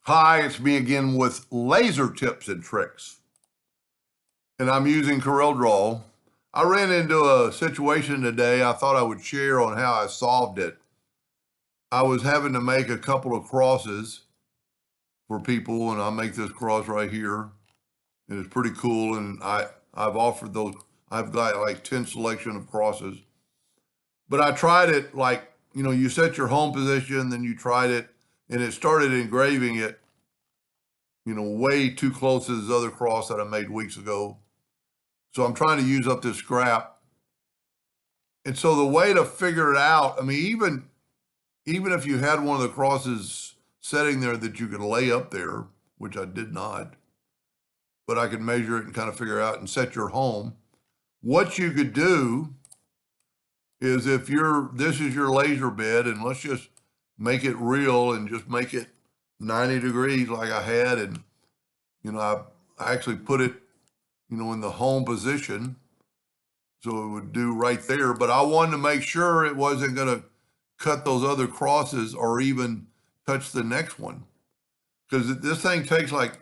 Hi, it's me again with laser tips and tricks. And I'm using Corel Draw. I ran into a situation today I thought I would share on how I solved it. I was having to make a couple of crosses for people, and I'll make this cross right here. And it's pretty cool, and I've offered those. I've got like 10 selection of crosses. But I tried it like, you set your home position, then you tried it, and it started engraving it way too close to this other cross that I made weeks ago. So I'm trying to use up this scrap. And so the way to figure it out, even if you had one of the crosses setting there that you could lay up there, which I did not, but I could measure it and kind of figure out and set your home. What you could do is if this is your laser bed, and let's just make it real and just make it 90 degrees like I had. And, I actually put it, in the home position. So it would do right there. But I wanted to make sure it wasn't going to cut those other crosses or even touch the next one. Because this thing takes like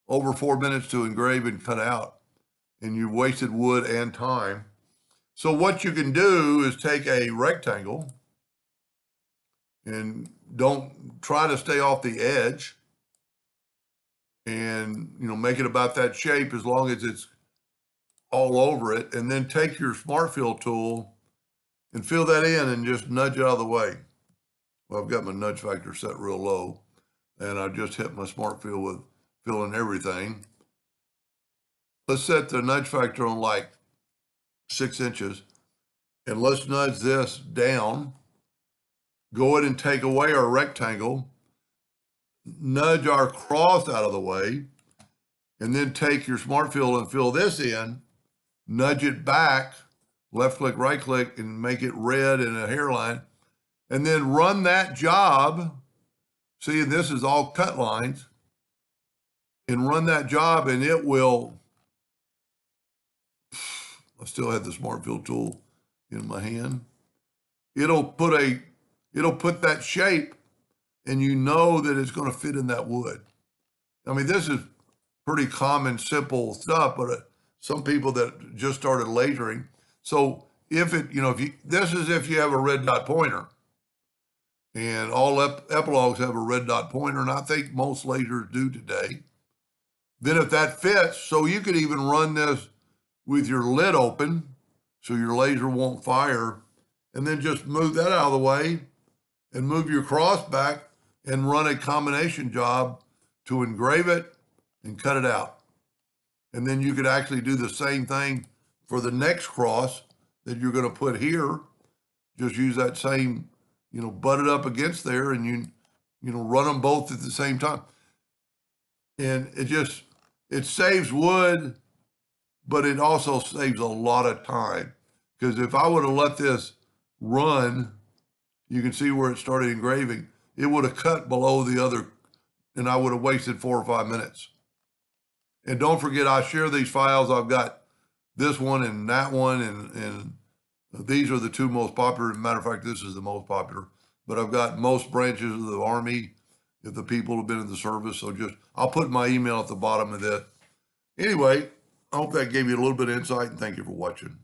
over 4 minutes to engrave and cut out. And you wasted wood and time. So what you can do is take a rectangle and don't try to stay off the edge, and make it about that shape as long as it's all over it. And then take your smart fill tool and fill that in and just nudge it out of the way. Well, I've got my nudge factor set real low, and I just hit my smart fill with filling everything. Let's set the nudge factor on like 6 inches, and let's nudge this down. Go ahead and take away our rectangle, nudge our cross out of the way, and then take your smart fill and fill this in, nudge it back, left click, right click, and make it red in a hairline, and then run that job. See, this is all cut lines, and run that job, and it will, I still have the smart fill tool in my hand. It'll put that shape, and that it's going to fit in that wood. This is pretty common, simple stuff, but some people that just started lasering. So this is if you have a red dot pointer, and all epilogues have a red dot pointer, and I think most lasers do today. Then if that fits, so you could even run this with your lid open, so your laser won't fire, and then just move that out of the way and move your cross back and run a combination job to engrave it and cut it out. And then you could actually do the same thing for the next cross that you're going to put here. Just use that same, butt it up against there, and run them both at the same time. And it saves wood, but it also saves a lot of time. Because if I would have let this run, you can see where it started engraving, it would have cut below the other, and I would have wasted 4 or 5 minutes. And don't forget, I share these files. I've got this one and that one, and these are the two most popular. As a matter of fact, this is the most popular. But I've got most branches of the Army, if the people have been in the service. So I'll put my email at the bottom of that. Anyway, I hope that gave you a little bit of insight, and thank you for watching.